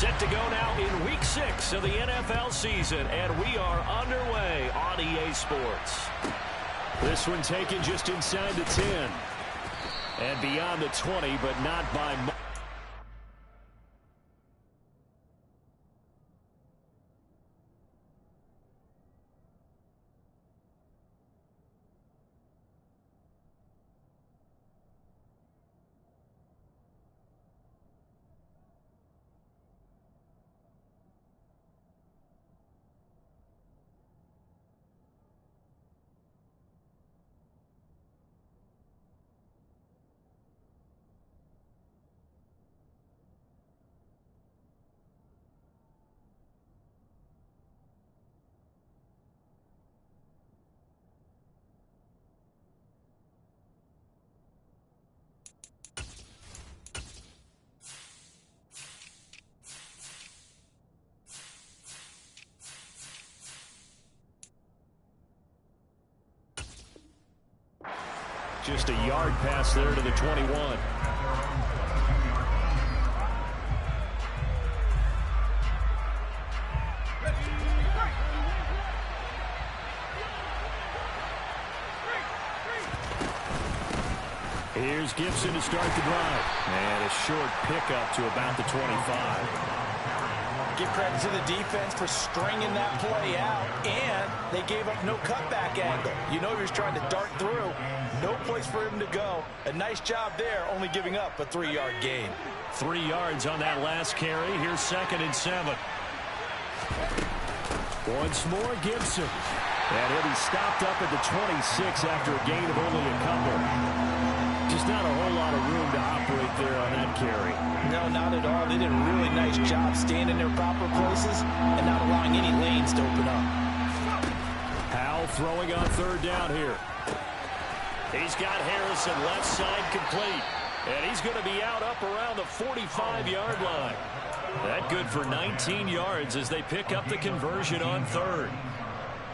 Set to go now in Week 6 of the NFL season, and we are underway on EA Sports. This one taken just inside the 10. And beyond the 20, but not by much. Just a yard pass there to the 21. Here's Gibson to start the drive. And a short pickup to about the 25. Give credit to the defense for stringing that play out, and they gave up no cutback angle. You know he was trying to dart through. No place for him to go. A nice job there, only giving up a 3-yard gain. 3 yards on that last carry. Here's 2nd and 7. Once more, Gibson. And he'll be stopped up at the 26 after a gain of only a couple. Just not a whole lot of room to operate there on that carry. No, not at all. They did a really nice job staying in their proper places and not allowing any lanes to open up. Howell throwing on 3rd down here. He's got Harrison left side complete. And he's going to be out up around the 45-yard line. That good for 19 yards as they pick up the conversion on 3rd.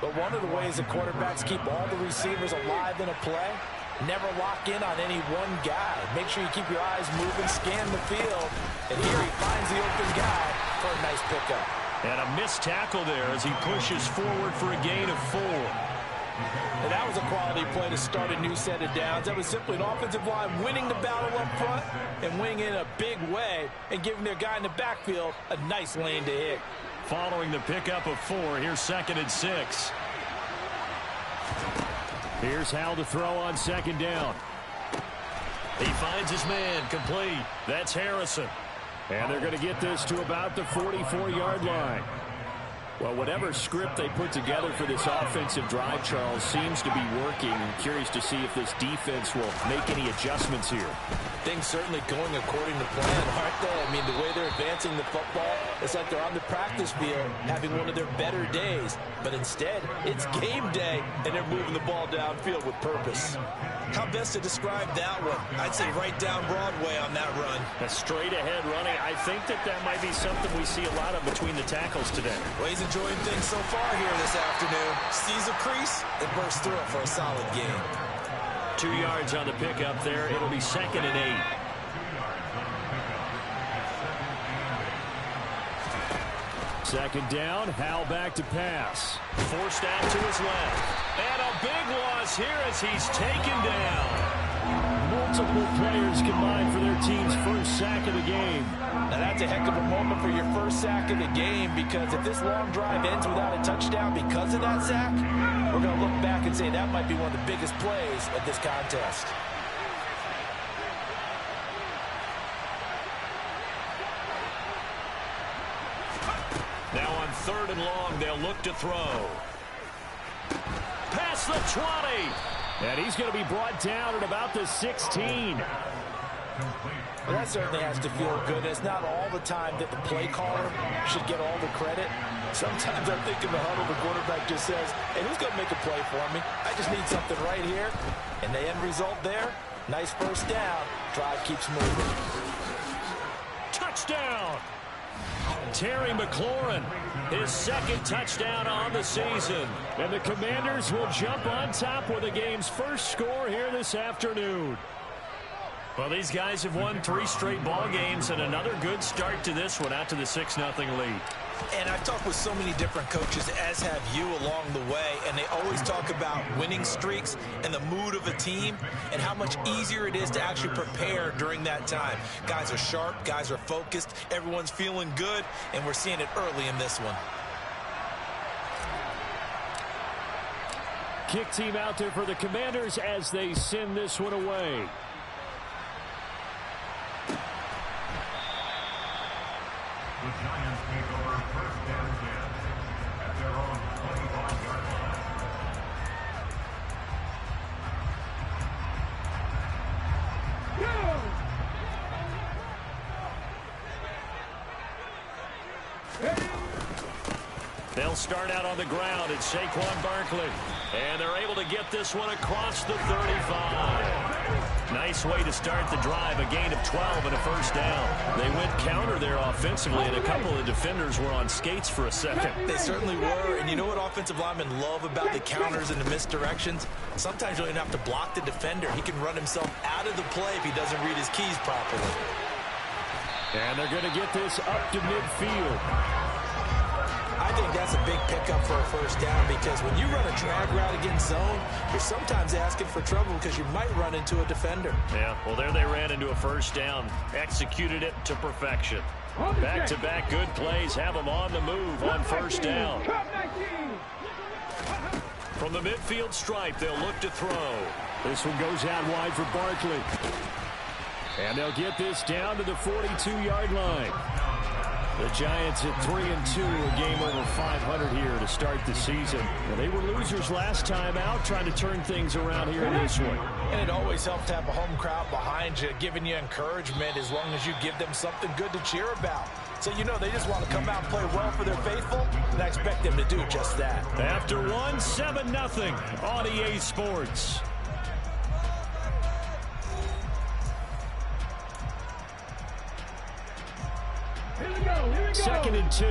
But one of the ways the quarterbacks keep all the receivers alive in a play, never lock in on any one guy. Make sure you keep your eyes moving, scan the field. And here he finds the open guy for a nice pickup. And a missed tackle there as he pushes forward for a gain of 4. And that was a quality play to start a new set of downs. That was simply an offensive line winning the battle up front and winning in a big way and giving their guy in the backfield a nice lane to hit. Following the pickup of 4, here's 2nd and 6. Here's Howell to throw on 2nd down. He finds his man complete. That's Harrison. And they're going to get this to about the 44-yard line. Well, whatever script they put together for this offensive drive, Charles, seems to be working. I'm curious to see if this defense will make any adjustments here. Things certainly going according to plan, aren't they? I mean, the way they're advancing the football, it's like they're on the practice field having one of their better days. But instead, it's game day, and they're moving the ball downfield with purpose. How best to describe that one? I'd say right down Broadway on that run. A straight-ahead running. I think that might be something we see a lot of between the tackles today. Well, he's enjoying things so far here this afternoon. Sees a crease and bursts through it for a solid gain. 2 yards on the pickup there. It'll be 2nd and 8. Second down, Howell back to pass. Forced out to his left. And a big loss here as he's taken down. Multiple players combined for their team's first sack of the game. Now that's a heck of a moment for your first sack of the game, because if this long drive ends without a touchdown because of that sack, we're going to look back and say that might be one of the biggest plays of this contest. Now on 3rd and long, they'll look to throw. Past the 20. And he's going to be brought down at about the 16. Well, that certainly has to feel good. It's not all the time that the play caller should get all the credit. Sometimes I think in the huddle, the quarterback just says, hey, who's going to make a play for me? I just need something right here. And the end result there, nice first down. Drive keeps moving. Touchdown! Terry McLaurin, his 2nd touchdown on the season. And the Commanders will jump on top with the game's first score here this afternoon. Well, these guys have won 3 straight ball games and another good start to this one out to the 6-0 lead. And I've talked with so many different coaches, as have you along the way, and they always talk about winning streaks and the mood of a team and how much easier it is to actually prepare during that time. Guys are sharp, guys are focused, everyone's feeling good, and we're seeing it early in this one. Kick team out there for the Commanders as they send this one away. The Giants take over first down 10 at their own 25-yard line. They'll start out on the ground. It's Saquon Barkley. And they're able to get this one across the 35. Nice way to start the drive. A gain of 12 and a first down. They went counter there offensively, and a couple of defenders were on skates for a second. They certainly were. And you know what offensive linemen love about the counters and the misdirections? Sometimes you don't even have to block the defender. He can run himself out of the play if he doesn't read his keys properly. And they're going to get this up to midfield. I think that's a big pickup for a first down, because when you run a drag route against zone, you're sometimes asking for trouble because you might run into a defender. Yeah, well, there they ran into a first down. Executed it to perfection. Back-to-back good plays have them on the move on first down. From the midfield stripe, they'll look to throw. This one goes out wide for Barkley. And they'll get this down to the 42-yard line. The Giants at 3-2, a game over 500 here to start the season. Well, they were losers last time out, trying to turn things around here in this one. And it always helps to have a home crowd behind you, giving you encouragement as long as you give them something good to cheer about. So you know they just want to come out and play well for their faithful, and I expect them to do just that. After one, 7-0 on EA Sports. Second and 2.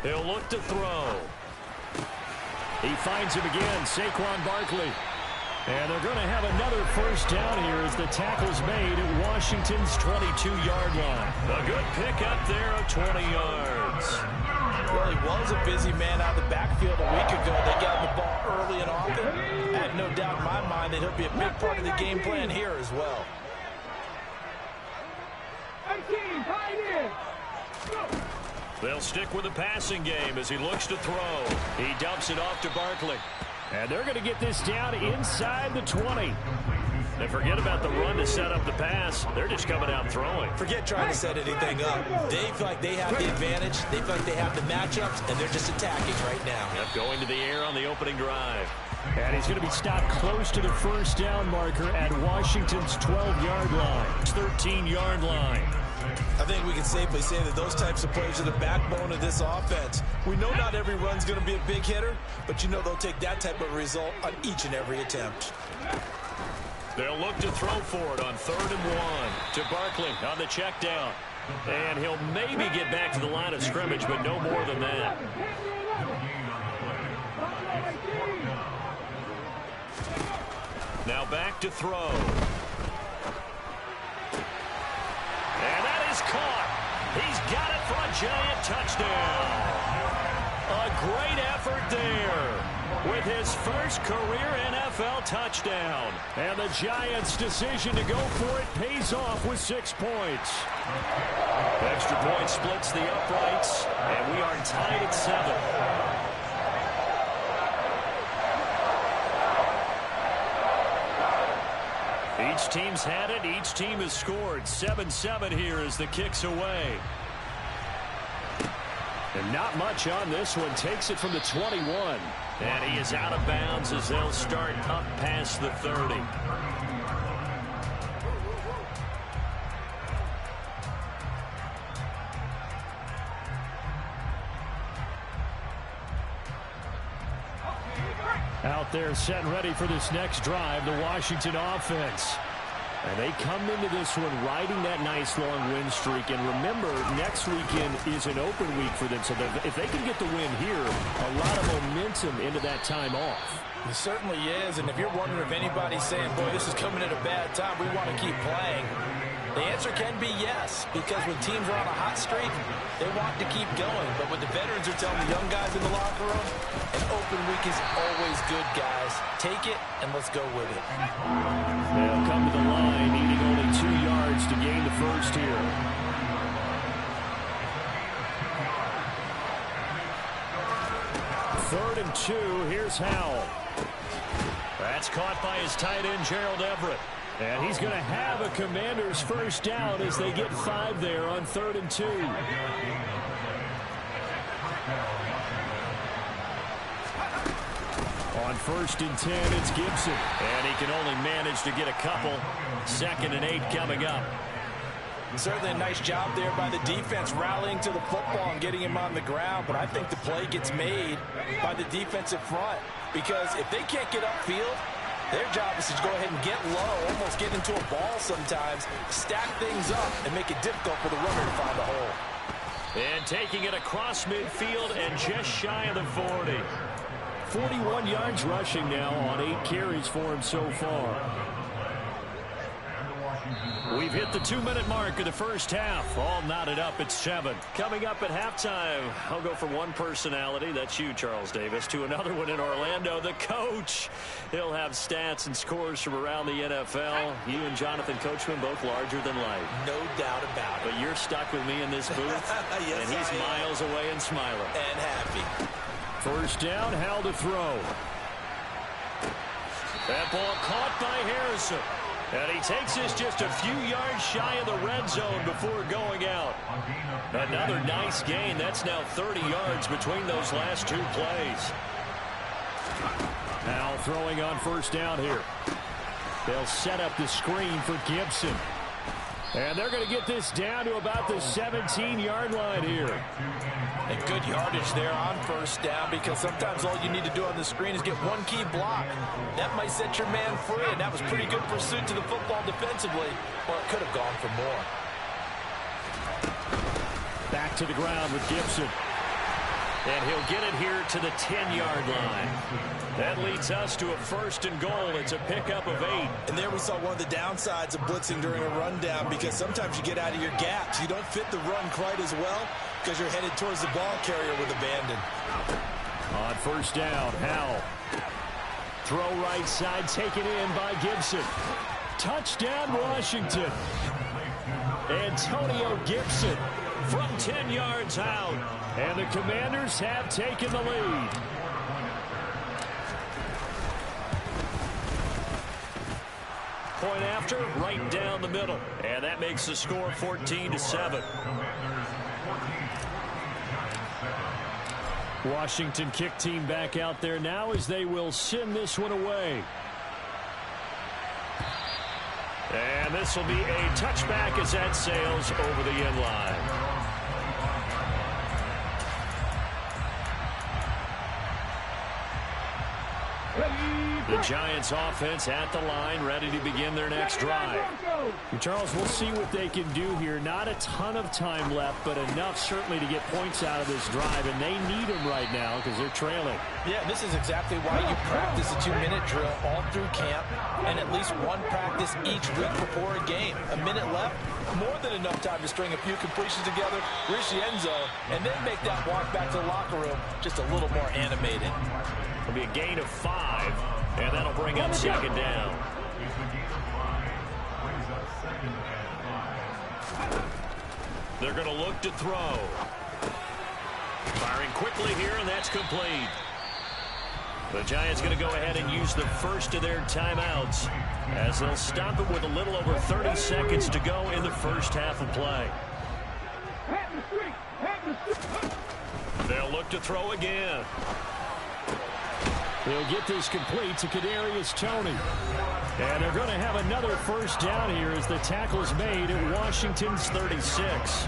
He'll look to throw. He finds him again, Saquon Barkley. And they're going to have another first down here as the tackle's made at Washington's 22-yard line. A good pick up there of 20 yards. Well, he was a busy man out of the backfield a week ago. They got him the ball early and often. I have no doubt in my mind that he'll be a big part of the game plan here as well. They'll stick with the passing game as he looks to throw. He dumps it off to Barkley. And they're going to get this down inside the 20. And forget about the run to set up the pass. They're just coming out throwing. Forget trying to set anything up. They feel like they have the advantage. They feel like they have the matchups, and they're just attacking right now. Yep, going to the air on the opening drive. And he's going to be stopped close to the first down marker at Washington's 12-yard line. 13-yard line. I think we can safely say that those types of plays are the backbone of this offense. We know not every run's going to be a big hitter, but you know they'll take that type of result on each and every attempt. They'll look to throw for it on 3rd and 1 to Barkley on the check down. And he'll maybe get back to the line of scrimmage, but no more than that. Now back to throw. And that is caught. He's got it for a giant touchdown. A great effort there with his first career NFL touchdown. And the Giants' decision to go for it pays off with 6 points. Extra point splits the uprights, and we are tied at 7. Each team's had it. Each team has scored. 7-7 here as the kick's away. And not much on this one. Takes it from the 21. And he is out of bounds as they'll start up past the 30. Out there set and ready for this next drive, the Washington offense. And they come into this one riding that nice long win streak. And remember, next weekend is an open week for them. So if they can get the win here, a lot of momentum into that time off. It certainly is. And if you're wondering if anybody's saying, boy, this is coming at a bad time, we want to keep playing, the answer can be yes. Because when teams are on a hot streak, they want to keep going. But what the veterans are telling the young guys in the locker room, an open week is always good, guys. Take it, and let's go with it. They'll come to the line, needing only 2 yards to gain the first here. Third and 2, here's Howell. That's caught by his tight end, Gerald Everett. And he's going to have a Commanders first down as they get 5 there on 3rd and 2. On 1st and 10, it's Gibson. And he can only manage to get a couple. 2nd and 8 coming up. Certainly a nice job there by the defense rallying to the football and getting him on the ground. But I think the play gets made by the defensive front. Because if they can't get upfield, their job is to go ahead and get low, almost get into a ball sometimes, stack things up, and make it difficult for the runner to find a hole. And taking it across midfield and just shy of the 40. 41 yards rushing now on 8 carries for him so far. We've hit the 2-minute mark of the first half. All knotted up at 7. Coming up at halftime, I'll go from one personality, that's you, Charles Davis, to another one in Orlando, the coach. He'll have stats and scores from around the NFL. You and Jonathan Coachman both larger than life. No doubt about it. But you're stuck with me in this booth, yes, and he's miles away and smiling. And happy. First down, Howell to throw. That ball caught by Harrison. And he takes this just a few yards shy of the red zone before going out. Another nice gain. That's now 30 yards between those last 2 plays. Now throwing on first down here. They'll set up the screen for Gibson. And they're going to get this down to about the 17-yard line here. And good yardage there on first down, because sometimes all you need to do on the screen is get one key block. That might set your man free, and that was pretty good pursuit to the football defensively, or it could have gone for more. Back to the ground with Gibson. And he'll get it here to the 10-yard line. That leads us to a 1st and goal. It's a pickup of 8. And there we saw one of the downsides of blitzing during a rundown, because sometimes you get out of your gaps. You don't fit the run quite as well because you're headed towards the ball carrier with abandon. On first down, Howell. Throw right side, taken in by Gibson. Touchdown, Washington. Antonio Gibson from 10 yards out. And the Commanders have taken the lead. Point after, right down the middle. And that makes the score 14-7. Washington kick team back out there now as they will send this one away. And this will be a touchback as that sails over the end line. The Giants offense at the line, ready to begin their next drive. And Charles, we'll see what they can do here. Not a ton of time left, but enough certainly to get points out of this drive, and they need them right now because they're trailing. Yeah, this is exactly why you practice a 2-minute drill all through camp, and at least one practice each week before a game. A minute left, more than enough time to string a few completions together, reach the end zone, and then make that walk back to the locker room just a little more animated. It'll be a gain of 5, and that'll bring up 2nd down. They're going to look to throw. Firing quickly here, and that's complete. The Giants going to go ahead and use the first of their timeouts as they'll stop it with a little over 30 seconds to go in the first half of play. They'll look to throw again. They'll get this complete to Kadarius Toney. And they're going to have another first down here as the tackle's made at Washington's 36.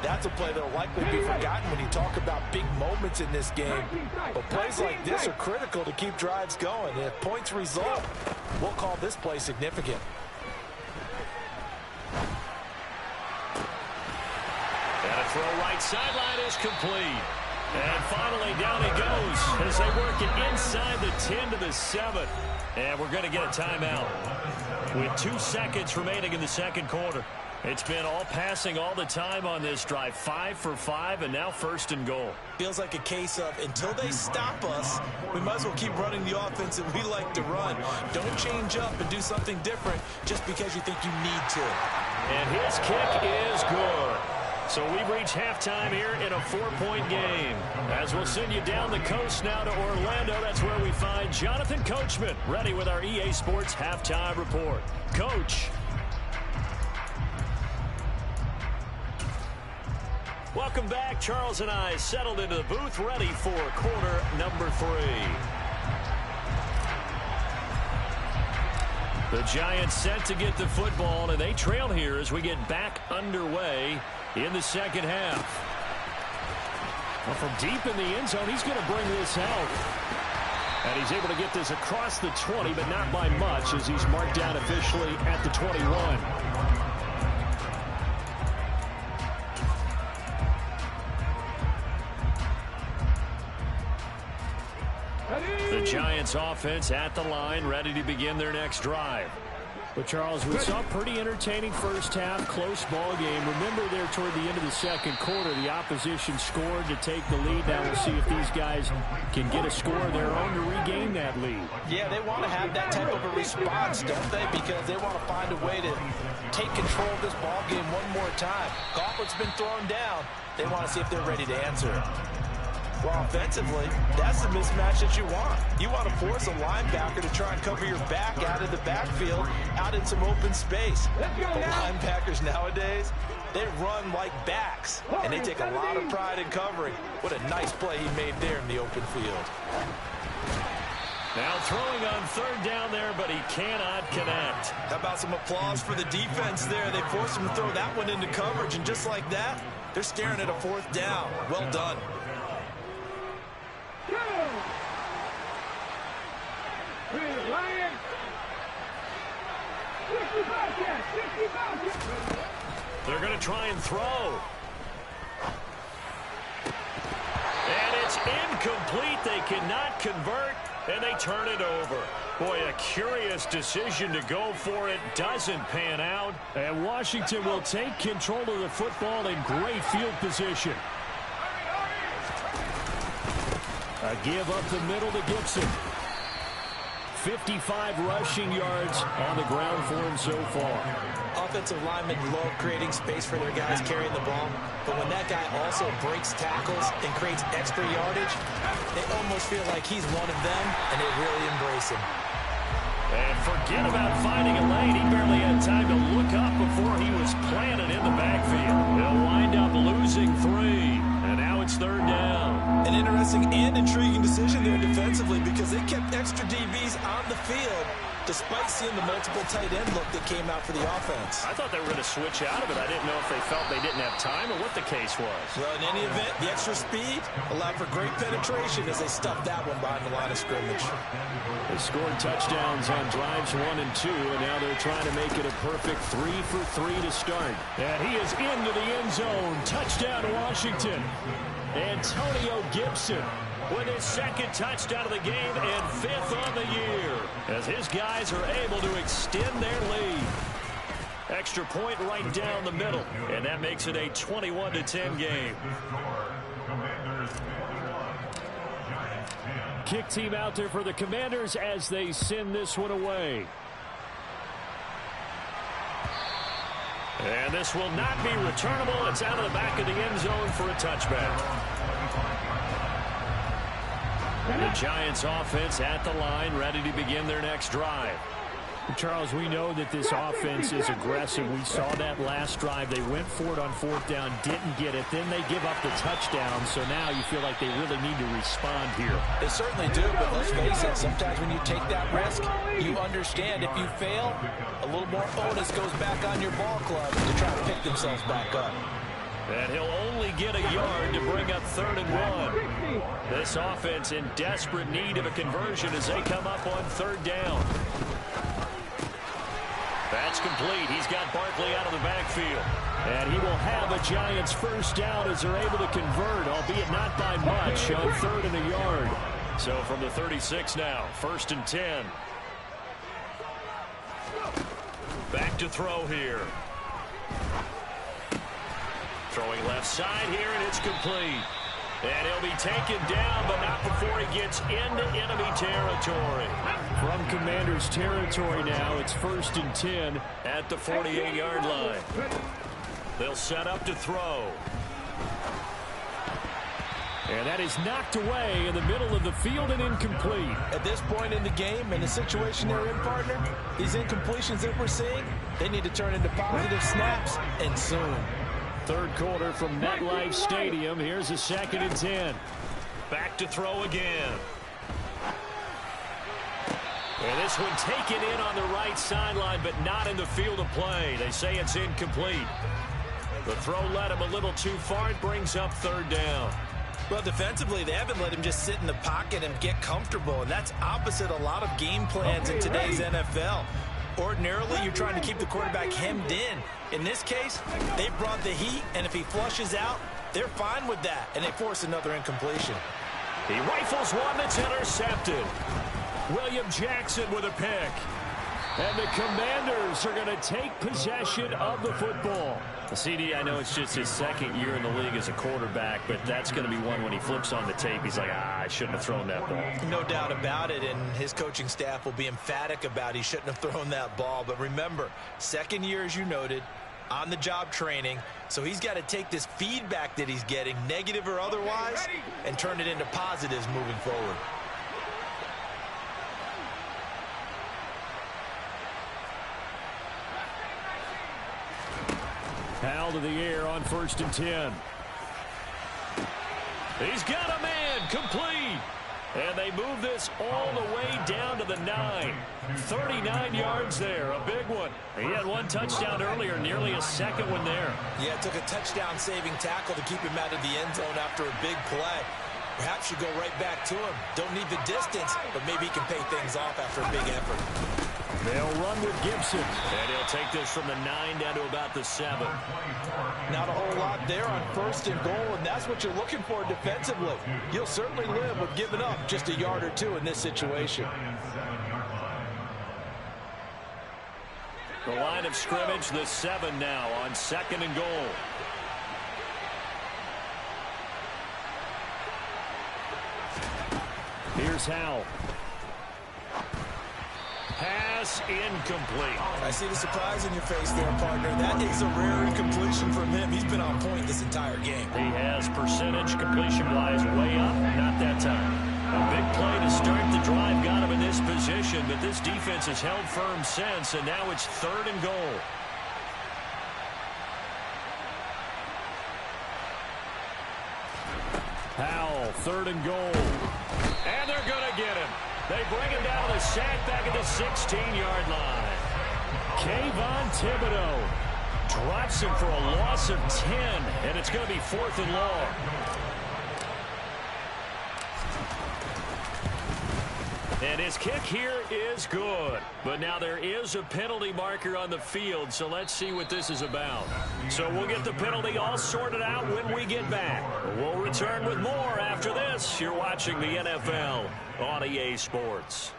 That's a play that will likely be forgotten when you talk about big moments in this game. But plays like this are critical to keep drives going. And if points result, we'll call this play significant. And a throw right sideline is complete. And finally, down he goes as they work it inside the 10 to the 7. And we're going to get a timeout with 2 seconds remaining in the second quarter. It's been all passing all the time on this drive. 5 for 5, and now 1st and goal. Feels like a case of until they stop us, we might as well keep running the offense that we like to run. Don't change up and do something different just because you think you need to. And his kick is good. So we've reached halftime here in a 4-point game. As we'll send you down the coast now to Orlando, that's where we find Jonathan Coachman, ready with our EA Sports Halftime Report. Coach. Welcome back. Charles and I settled into the booth, ready for quarter number 3. The Giants set to get the football, and they trail here as we get back underway in the second half. Well, from deep in the end zone, he's going to bring this out. And he's able to get this across the 20, but not by much, as he's marked down officially at the 21. The Giants offense at the line, ready to begin their next drive. But, Charles, we saw a pretty entertaining first half, close ball game. Remember there toward the end of the second quarter, the opposition scored to take the lead. Now we'll see if these guys can get a score of their own to regain that lead. Yeah, they want to have that type of a response, don't they? Because they want to find a way to take control of this ball game one more time. Gauntlet's been thrown down. They want to see if they're ready to answer it. Well, offensively, that's the mismatch that you want. You want to force a linebacker to try and cover your back out of the backfield, out in some open space. The linebackers nowadays, they run like backs, and they take a lot of pride in covering. What a nice play he made there in the open field. Now throwing on third down there, but he cannot connect. How about some applause for the defense there? They forced him to throw that one into coverage, and just like that, they're staring at a 4th down. Well done. They're going to try and throw. And it's incomplete. They cannot convert, and they turn it over. Boy, a curious decision to go for it. Doesn't pan out. And Washington will take control of the football in great field position. A give up the middle to Gibson. 55 rushing yards on the ground for him so far. Offensive linemen love creating space for their guys carrying the ball, but when that guy also breaks tackles and creates extra yardage, they almost feel like he's one of them, and they really embrace him. And forget about finding a lane. He barely had time to look up before he was planted in the backfield. He'll wind up losing 3, and now it's 3rd down. An interesting and intriguing decision there defensively because they kept extra DBs on the field despite seeing the multiple tight end look that came out for the offense. I thought they were going to switch out of it. I didn't know if they felt they didn't have time or what the case was. Well, in any event, the extra speed allowed for great penetration as they stuffed that one behind the line of scrimmage. They scored touchdowns on drives 1 and 2, and now they're trying to make it a perfect 3 for 3 to start. And he is into the end zone. Touchdown, Washington. Antonio Gibson with his 2nd touchdown of the game and 5th on the year, as his guys are able to extend their lead. Extra point right down the middle, and that makes it a 21-10 game. Kick team out there for the Commanders as they send this one away. And this will not be returnable. It's out of the back of the end zone for a touchback. The Giants offense at the line, ready to begin their next drive. Charles, we know that this offense is aggressive. We saw that last drive. They went for it on 4th down, didn't get it. Then they give up the touchdown, so now you feel like they really need to respond here. They certainly do, but let's face it, sometimes when you take that risk, you understand if you fail, a little more onus goes back on your ball club to try to pick themselves back up. And he'll only get a yard to bring up 3rd and 1. This offense in desperate need of a conversion as they come up on 3rd down. That's complete. He's got Barkley out of the backfield. And he will have a Giants first down as they're able to convert, albeit not by much, on 3rd and a yard. So from the 36 now, 1st and 10. Back to throw here. Throwing left side here, and it's complete. And he'll be taken down, but not before he gets into enemy territory. From Commander's territory now, it's 1st and 10 at the 48-yard line. They'll set up to throw. And that is knocked away in the middle of the field and incomplete. At this point in the game, in the situation they're in, partner, these incompletions that we're seeing, they need to turn into positive snaps, and soon. 3rd quarter from MetLife Stadium. Here's a 2nd and 10. Back to throw again. And this one taken in on the right sideline, but not in the field of play. They say it's incomplete. The throw led him a little too far. It brings up 3rd down. Well, defensively, they haven't let him just sit in the pocket and get comfortable, and that's opposite a lot of game plans in today's NFL. Ordinarily, you're trying to keep the quarterback hemmed in. In this case, they brought the heat, and if he flushes out, they're fine with that, and they force another incompletion. He rifles one that's intercepted. William Jackson with a pick. And the Commanders are going to take possession of the football. CD, I know it's just his 2nd year in the league as a quarterback, but that's going to be one when he flips on the tape. He's like, I shouldn't have thrown that ball. No doubt about it, and his coaching staff will be emphatic about he shouldn't have thrown that ball. But remember, 2nd year, as you noted, on-the-job training, so he's got to take this feedback that he's getting, negative or otherwise, and turn it into positives moving forward. Hal to the air on 1st and 10. He's got a man, complete. And they move this all the way down to the 9. 39 yards there, a big one. He had one touchdown earlier, nearly a 2nd one there. Yeah, it took a touchdown-saving tackle to keep him out of the end zone after a big play. Perhaps you go right back to him. Don't need the distance, but maybe he can pay things off after a big effort. They'll run with Gibson. And he'll take this from the 9 down to about the 7. Not a whole lot there on 1st and goal, and that's what you're looking for defensively. You'll certainly live with giving up just a yard or two in this situation. The line of scrimmage, the 7 now on 2nd and goal. Here's Hal. Pass incomplete. I see the surprise in your face there, partner. That is a rare incompletion from him. He's been on point this entire game. He has percentage completion-wise way up. Not that time. A big play to start the drive got him in this position, but this defense has held firm since, and now it's 3rd and goal. Howell, 3rd and goal. And they're going to get him. They bring him down to the sack back at the 16-yard line. Kayvon Thibodeau drops him for a loss of 10, and it's going to be 4th and long. And his kick here is good. But now there is a penalty marker on the field, so let's see what this is about. So we'll get the penalty all sorted out when we get back. We'll return with more after this. You're watching the NFL on EA Sports.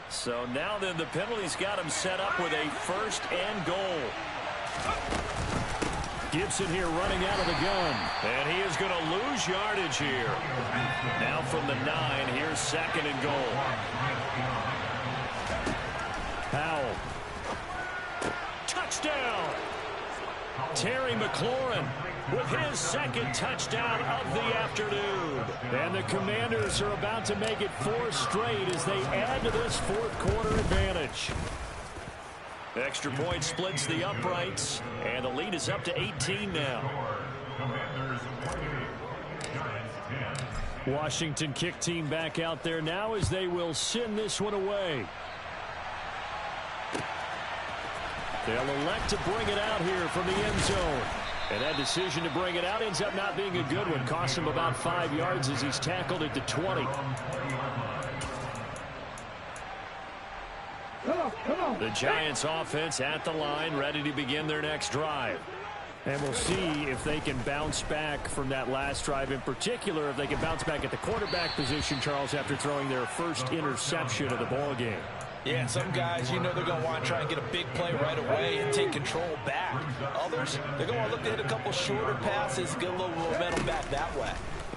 So now then the penalty's got him set up with a 1st and goal. Gibson here running out of the gun. And he is going to lose yardage here. Now from the 9, here's 2nd and goal. Howell. Touchdown. Terry McLaurin with his 2nd touchdown of the afternoon. And the Commanders are about to make it 4 straight as they add to this 4th quarter advantage. Extra point splits the uprights, and the lead is up to 18 now. Washington kick team back out there now as they will send this one away. They'll elect to bring it out here from the end zone. And that decision to bring it out ends up not being a good one. Costs him about 5 yards as he's tackled at the 20. The Giants offense at the line, ready to begin their next drive. And we'll see if they can bounce back from that last drive, in particular if they can bounce back at the quarterback position, Charles, after throwing their first interception of the ball game. Yeah, and some guys, you know, they're going to want to try and get a big play right away and take control back. Others, they're going to want to look to hit a couple shorter passes, get a little momentum back that way.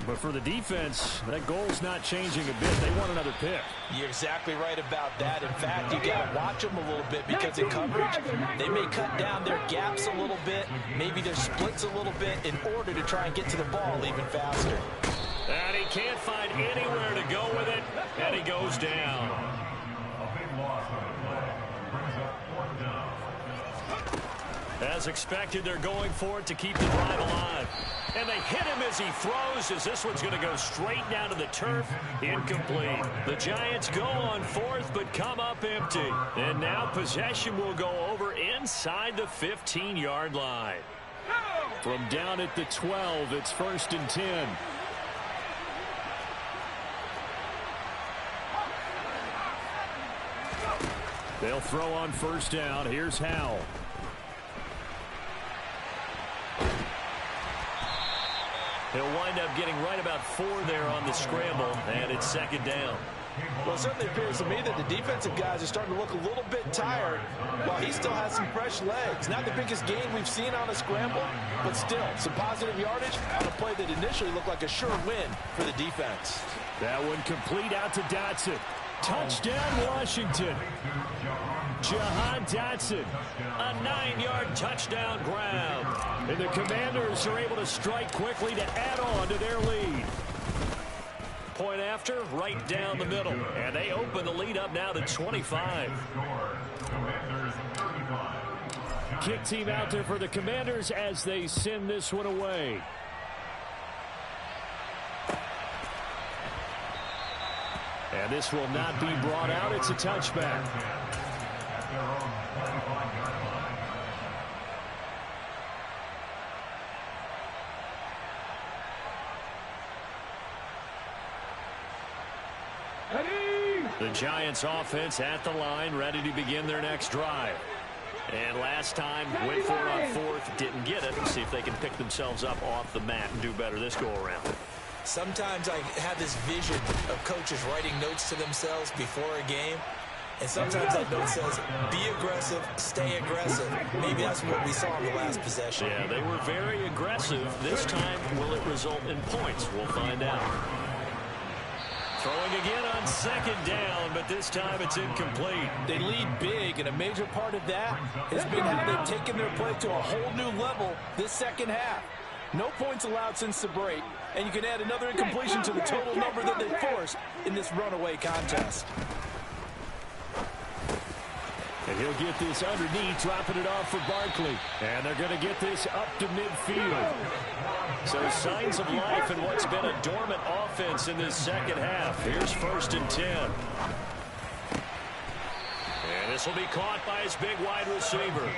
But for the defense, that goal's not changing a bit. They want another pick. You're exactly right about that. In fact, you got to watch them a little bit because in coverage, they may cut down their gaps a little bit, maybe their splits a little bit in order to try and get to the ball even faster. And he can't find anywhere to go with it, and he goes down. A big loss on the play. Brings up 4th down. As expected, they're going for it to keep the drive alive. And they hit him as he throws, as this one's going to go straight down to the turf. Incomplete. The Giants go on 4th, but come up empty. And now possession will go over inside the 15-yard line. From down at the 12, it's 1st and 10. They'll throw on 1st down. Here's Howell. He'll wind up getting right about 4 there on the scramble, and it's 2nd down. Well, it certainly appears to me that the defensive guys are starting to look a little bit tired while he still has some fresh legs. Not the biggest gain we've seen on a scramble, but still some positive yardage on a play that initially looked like a sure win for the defense. That one complete out to Dotson. Touchdown, Washington. Jahan Dotson, a 9-yard touchdown grab. And the Commanders are able to strike quickly to add on to their lead. Point after, right down the middle. And they open the lead up now to 25. Kick team out there for the Commanders as they send this one away. And this will not be brought out. It's a touchback. The Giants offense at the line, ready to begin their next drive. And last time, went for it on 4th, didn't get it. Let's see if they can pick themselves up off the mat and do better this go-around. Sometimes I have this vision of coaches writing notes to themselves before a game. And sometimes that note says, be aggressive, stay aggressive. Maybe that's what we saw in the last possession. Yeah, they were very aggressive. This time, will it result in points? We'll find out. Throwing again on 2nd down, but this time it's incomplete. They lead big, and a major part of that has been how they've taken their play to a whole new level this second half. No points allowed since the break, and you can add another incompletion to the total number that they forced in this runaway contest. And he'll get this underneath, dropping it off for Barkley. And they're going to get this up to midfield. So signs of life in what's been a dormant offense in this second half. Here's 1st and 10. And this will be caught by his big wide receiver.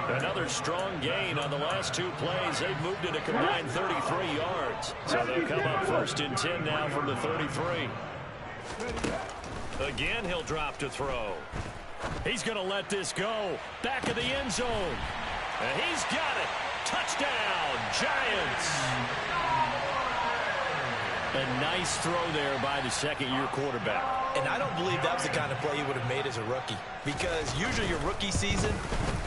Another strong gain on the last 2 plays. They've moved it a combined 33 yards. So they'll come up 1st and 10 now from the 33. Again, he'll drop to throw. He's going to let this go. Back of the end zone. And he's got it. Touchdown, Giants. A nice throw there by the second-year quarterback. And I don't believe that was the kind of play he would have made as a rookie, because usually your rookie season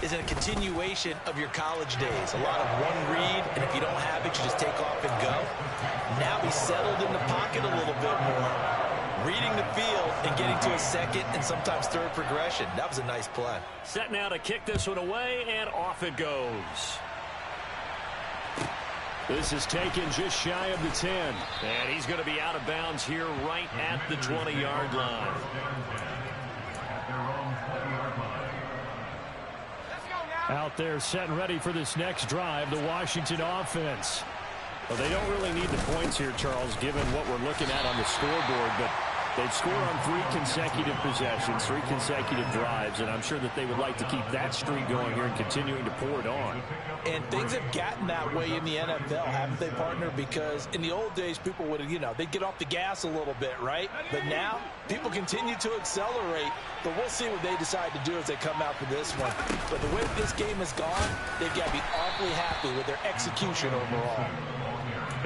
is a continuation of your college days. A lot of one read, and if you don't have it, you just take off and go. Now he's settled in the pocket a little bit more, reading the field and getting to a second and sometimes third progression. That was a nice play. Set now to kick this one away, and off it goes. This is taken just shy of the 10. And he's going to be out of bounds here right at the 20-yard line. Out there set and ready for this next drive, the Washington offense. Well, they don't really need the points here, Charles, given what we're looking at on the scoreboard, but They've scored on 3 consecutive possessions, 3 consecutive drives, and I'm sure that they would like to keep that streak going here and continuing to pour it on. And things have gotten that way in the NFL, haven't they, partner? Because in the old days, people would, they'd get off the gas a little bit, right? But now, people continue to accelerate, but we'll see what they decide to do as they come out for this one. But the way this game has gone, they've got to be awfully happy with their execution overall.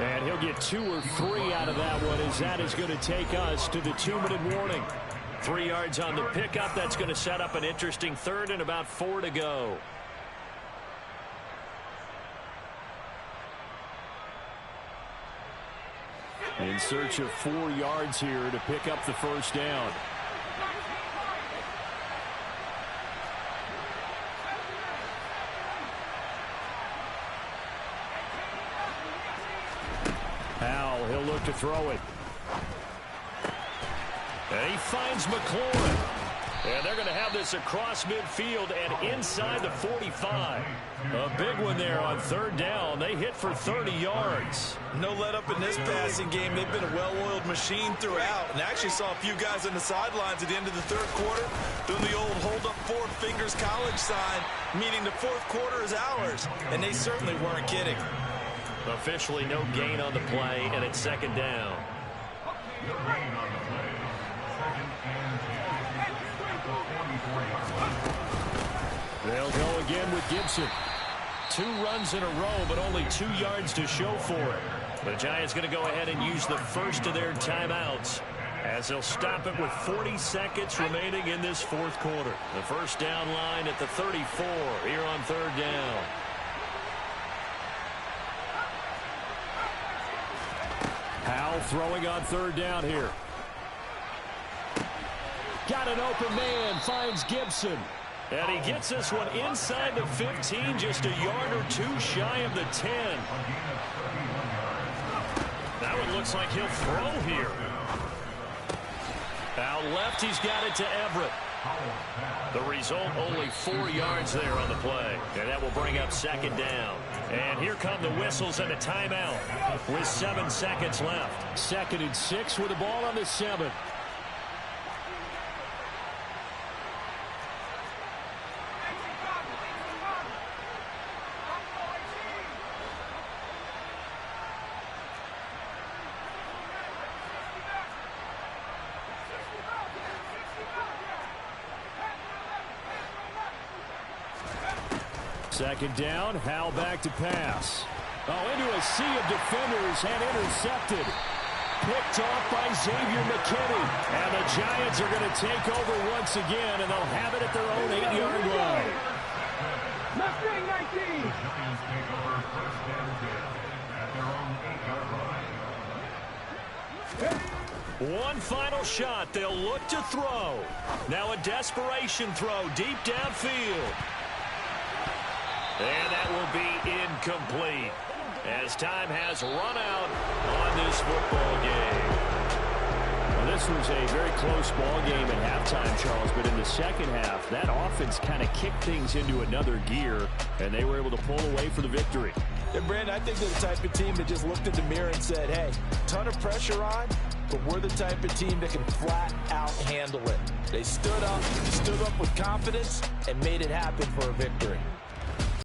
And he'll get 2 or 3 out of that one, as that is going to take us to the 2-minute warning. 3 yards on the pickup. That's going to set up an interesting third and about 4 to go. In search of 4 yards here to pick up the first down. Powell, he'll look to throw it. And he finds McLaurin. And they're going to have this across midfield and inside the 45. A big one there on 3rd down. They hit for 30 yards. No let up in this passing game. They've been a well-oiled machine throughout. And actually saw a few guys on the sidelines at the end of the 3rd quarter doing the old hold up 4 fingers college sign, meaning the 4th quarter is ours. And they certainly weren't kidding. Officially no gain on the play, and it's 2nd down. No gain on the play. 2nd and 10 at the 44-yard line. They'll go again with Gibson. 2 runs in a row, but only 2 yards to show for it. The Giants going to go ahead and use the first of their timeouts, as they'll stop it with 40 seconds remaining in this 4th quarter. The first down line at the 34 here on 3rd down. Powell throwing on 3rd down here. Got an open man, finds Gibson. And he gets this one inside the 15, just a yard or 2 shy of the 10. That one looks like he'll throw here. Out left, he's got it to Everett. The result, only 4 yards there on the play. And that will bring up 2nd down. And here come the whistles and a timeout with 7 seconds left. 2nd and 6 with the ball on the 7. Second down, Howell back to pass. Oh, into a sea of defenders and intercepted. Picked off by Xavier McKinney. And the Giants are going to take over once again, and they'll have it at their own 8-yard line. Mustang 19. The Giants take over 1st and 10 at their own 8-yard line. One final shot. They'll look to throw. Now a desperation throw deep downfield. And that will be incomplete, as time has run out on this football game. Well, this was a very close ball game at halftime, Charles, but in the 2nd half, that offense kind of kicked things into another gear, and they were able to pull away for the victory. And, Brandon, I think they're the type of team that just looked in the mirror and said, hey, ton of pressure on, but we're the type of team that can flat out handle it. They stood up with confidence, and made it happen for a victory.